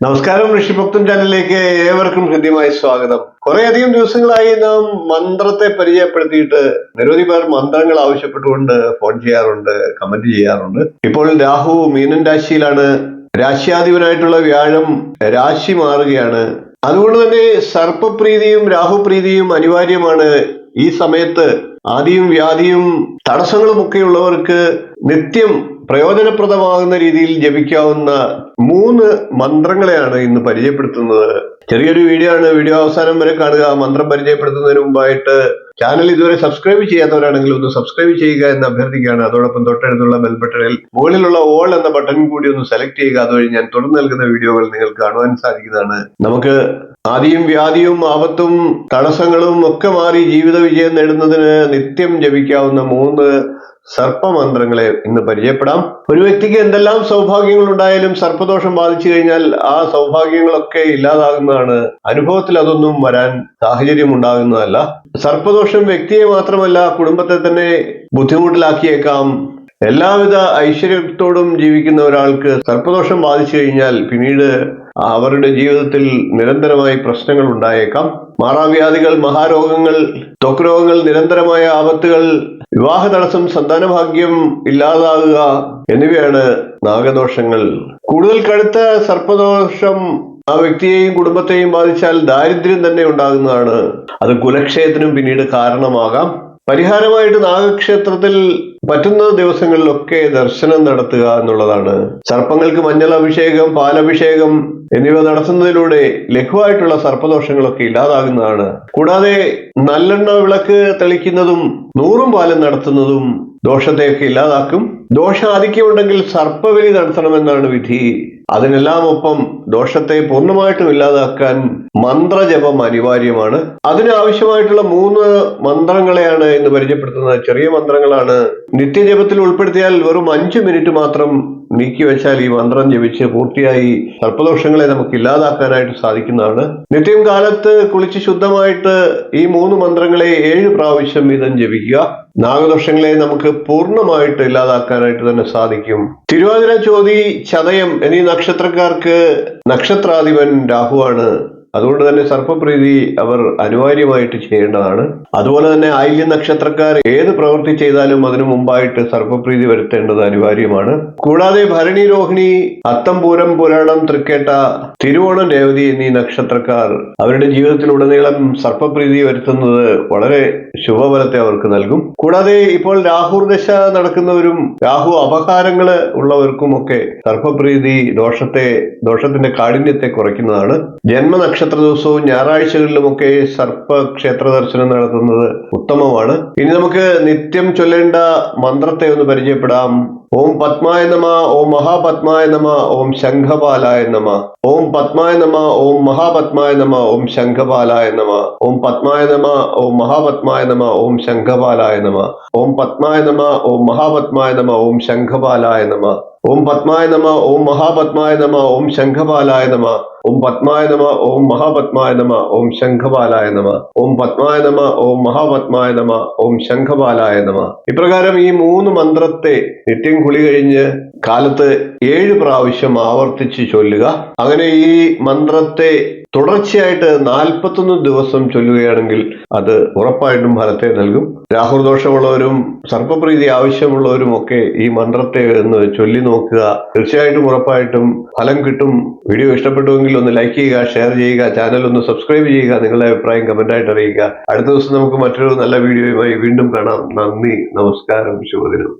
നമസ്കാരം, ഋഷിഭക്തൻ ചാനലിലേക്ക് ഏവർക്കും ഹൃദ്യമായ സ്വാഗതം. കുറേയധികം ദിവസങ്ങളായി നാം മന്ത്രത്തെ പരിചയപ്പെടുത്തിയിട്ട് നിരവധി പേർ മന്ത്രങ്ങൾ ആവശ്യപ്പെട്ടുകൊണ്ട് ഫോൺ ചെയ്യാറുണ്ട്, കമന്റ് ചെയ്യാറുണ്ട്. ഇപ്പോൾ രാഹു മീനൻ രാശിയിലാണ്. രാശ്യാധിപനായിട്ടുള്ള വ്യാഴം രാശി മാറുകയാണ്. അതുകൊണ്ട് തന്നെ സർപ്പപ്രീതിയും രാഹുപ്രീതിയും അനിവാര്യമാണ്. ഈ സമയത്ത് ആദിയും വ്യാധിയും തടസ്സങ്ങളുമൊക്കെ ഉള്ളവർക്ക് നിത്യം പ്രയോജനപ്രദമാകുന്ന രീതിയിൽ ജപിക്കാവുന്ന 3 മന്ത്രങ്ങളെയാണ് ഇന്ന് പരിചയപ്പെടുത്തുന്നത്. ചെറിയൊരു വീഡിയോ ആണ്. വീഡിയോ അവസാനം വരെ കാണുക. മന്ത്രം പരിചയപ്പെടുത്തുന്നതിന് മുമ്പായിട്ട് ചാനൽ ഇതുവരെ സബ്സ്ക്രൈബ് ചെയ്യാത്തവരാണെങ്കിൽ ഒന്ന് സബ്സ്ക്രൈബ് ചെയ്യുക എന്ന് അഭ്യർത്ഥിക്കുകയാണ്. അതോടൊപ്പം തൊട്ടടുത്തുള്ള ബെൽ ബട്ടണിൽ മുകളിലുള്ള ഓൾ എന്ന ബട്ടൺ കൂടി ഒന്ന് സെലക്ട് ചെയ്യുക. അതുവഴി ഞാൻ തുടർന്ന് നൽകുന്ന വീഡിയോകൾ നിങ്ങൾക്ക് കാണുവാൻ സാധിക്കുന്നതാണ്. നമുക്ക് ആദിയും വ്യാധിയും ആപത്തും തടസ്സങ്ങളും ഒക്കെ മാറി ജീവിത വിജയം നേടുന്നതിന് നിത്യം ജപിക്കാവുന്ന 3 സർപ്പമന്ത്രങ്ങളെ ഇന്ന് പരിചയപ്പെടാം. ഒരു വ്യക്തിക്ക് എന്തെല്ലാം സൗഭാഗ്യങ്ങൾ ഉണ്ടായാലും സർപ്പദോഷം ബാധിച്ചു കഴിഞ്ഞാൽ ആ സൗഭാഗ്യങ്ങളൊക്കെ ഇല്ലാതാകുന്നതാണ്. അനുഭവത്തിൽ അതൊന്നും വരാൻ സാഹചര്യം ഉണ്ടാകുന്നതല്ല. സർപ്പദോഷം വ്യക്തിയെ മാത്രമല്ല കുടുംബത്തെ തന്നെ ബുദ്ധിമുട്ടിലാക്കിയേക്കാം. എല്ലാവിധ ഐശ്വര്യത്തോടും ജീവിക്കുന്ന ഒരാൾക്ക് സർപ്പദോഷം ബാധിച്ചു കഴിഞ്ഞാൽ പിന്നീട് അവരുടെ ജീവിതത്തിൽ നിരന്തരമായി പ്രശ്നങ്ങൾ ഉണ്ടായേക്കാം. മാറാവ്യാധികൾ, മഹാരോഗങ്ങൾ, ത്വക്ക് രോഗങ്ങൾ, നിരന്തരമായ ആപത്തുകൾ, വിവാഹ തടസ്സം, സന്താനഭാഗ്യം ഇല്ലാതാകുക എന്നിവയാണ് നാഗദോഷങ്ങൾ. കൂടുതൽ കടുത്ത സർപ്പദോഷം ആ വ്യക്തിയെയും കുടുംബത്തെയും ബാധിച്ചാൽ ദാരിദ്ര്യം തന്നെ ഉണ്ടാകുന്നതാണ്. അത് കുലക്ഷയത്തിനും പിന്നീട് കാരണമാകാം. പരിഹാരമായിട്ട് നാഗക്ഷേത്രത്തിൽ പറ്റുന്ന ദിവസങ്ങളിലൊക്കെ ദർശനം നടത്തുക എന്നുള്ളതാണ്. സർപ്പങ്ങൾക്ക് മഞ്ഞൾ അഭിഷേകം, പാലഭിഷേകം എന്നിവ നടത്തുന്നതിലൂടെ ലഘുവായിട്ടുള്ള സർപ്പദോഷങ്ങളൊക്കെ ഇല്ലാതാകുന്നതാണ്. കൂടാതെ നല്ലെണ്ണ വിളക്ക് തെളിക്കുന്നതും 100 പാലം നടത്തുന്നതും ദോഷത്തെയൊക്കെ ഇല്ലാതാക്കും. ദോഷാധിക്യമുണ്ടെങ്കിൽ സർപ്പബലി നടത്തണമെന്നാണ് വിധി. അതിനെല്ലാം ഒപ്പം ദോഷത്തെ പൂർണ്ണമായിട്ടും ഇല്ലാതാക്കാൻ മന്ത്രജപം അനിവാര്യമാണ്. അതിനാവശ്യമായിട്ടുള്ള 3 മന്ത്രങ്ങളെയാണ് ഇന്ന് പരിചയപ്പെടുത്തുന്നത്. ചെറിയ മന്ത്രങ്ങളാണ്. നിത്യജപത്തിൽ ഉൾപ്പെടുത്തിയാൽ വെറും 5 മിനിറ്റ് മാത്രം നീക്കിവെച്ചാൽ ഈ മന്ത്രം ജപിച്ച് പൂർത്തിയായി സർപ്പദോഷങ്ങളെ നമുക്ക് ഇല്ലാതാക്കാനായിട്ട് സാധിക്കുന്നതാണ്. നിത്യം കാലത്ത് കുളിച്ച് ശുദ്ധമായിട്ട് ഈ 3 മന്ത്രങ്ങളെ 7 പ്രാവശ്യം വീതം ജപിക്കുക. നാഗദോഷങ്ങളെ നമുക്ക് പൂർണ്ണമായിട്ട് ഇല്ലാതാക്കാനായിട്ട് തന്നെ സാധിക്കും. തിരുവാതിര, ചോതി, ചതയം എന്നീ നക്ഷത്രക്കാർക്ക് നക്ഷത്രാധിപൻ രാഹുവാണ്. അതുകൊണ്ട് തന്നെ സർപ്പപ്രീതി അവർ അനിവാര്യമായിട്ട് ചെയ്യേണ്ടതാണ്. അതുപോലെ തന്നെ ആയില്യ നക്ഷത്രക്കാർ ഏത് പ്രവൃത്തി ചെയ്താലും അതിനു മുമ്പായിട്ട് സർപ്പപ്രീതി വരുത്തേണ്ടത് അനിവാര്യമാണ്. കൂടാതെ ഭരണി, രോഹിണി, അത്തം, പൂരം, പുരാണം, തൃക്കേട്ട, തിരുവോണം, രേവതി എന്നീ നക്ഷത്രക്കാർ അവരുടെ ജീവിതത്തിലുടനീളം സർപ്പപ്രീതി വരുത്തുന്നത് വളരെ ശുഭഫലത്തെ അവർക്ക് നൽകും. കൂടാതെ ഇപ്പോൾ രാഹു ദശ നടക്കുന്നവരും രാഹു അപഹാരങ്ങള് ഉള്ളവർക്കുമൊക്കെ സർപ്പപ്രീതി ദോഷത്തിന്റെ കാഠിന്യത്തെ കുറയ്ക്കുന്നതാണ്. ജന്മനക്ഷത്ര ദിവസവും ഞായറാഴ്ചകളിലുമൊക്കെ സർപ്പ ക്ഷേത്ര ദർശനം നടത്തുന്നത് ഉത്തമമാണ്. ഇനി നമുക്ക് നിത്യം ചൊല്ലേണ്ട മന്ത്രത്തെ ഒന്ന് പരിചയപ്പെടാം. ഓം പത്മായ നമ, ഓം മഹാപത്മായ നമ, ഓം ശംഖപാലായ നമ. ഓം പത്മായ നമ, ഓം മഹാപത്മായ നമ, ഓം ശംഖപാലായ നമ. ഓം പത്മായ നമ, ഓം മഹാപത്മായ നമ, ഓം ശംഖപാലായ നമ. ഓം പത്മായ നമ, ഓം മഹാപത്മായ നമ, ഓം ശംഖപാലായ നമ. ഓം പത്മായ നമ, ഓം മഹാപത്മായ നമ, ഓം ശംഖപാലായ നമ. ഓം പത്മായ നമ, ഓം മഹാപത്മായ നമ, ഓം ശംഖപാലായ നമ. ഓം പത്മായ നമ, ഓം മഹാപത്മായ നമ, ഓം ശംഖപാലായ നമ. ഇപ്രകാരം ഈ 3 മന്ത്രത്തെ നിത്യം കുളി കഴിഞ്ഞ് കാലത്ത് 7 പ്രാവശ്യം ആവർത്തിച്ച് ചൊല്ലുക. അങ്ങനെ ഈ മന്ത്രത്തെ തുടർച്ചയായിട്ട് 41 ദിവസം ചൊല്ലുകയാണെങ്കിൽ അത് ഉറപ്പായിട്ടും ഫലത്തെ നൽകും. രാഹുദോഷമുള്ളവരും സർപ്പപ്രീതി ആവശ്യമുള്ളവരും ഒക്കെ ഈ മന്ത്രത്തെ ഒന്ന് ചൊല്ലി നോക്കുക. തീർച്ചയായിട്ടും ഉറപ്പായിട്ടും ഫലം കിട്ടും. വീഡിയോ ഇഷ്ടപ്പെട്ടുവെങ്കിൽ ഒന്ന് ലൈക്ക് ചെയ്യുക, ഷെയർ ചെയ്യുക, ചാനൽ ഒന്ന് സബ്സ്ക്രൈബ് ചെയ്യുക, നിങ്ങളുടെ അഭിപ്രായം കമന്റായിട്ട് അറിയിക്കുക. അടുത്ത ദിവസം നമുക്ക് മറ്റൊരു നല്ല വീഡിയോയുമായി വീണ്ടും കാണാം. നന്ദി, നമസ്കാരം, ശുഭദിനം.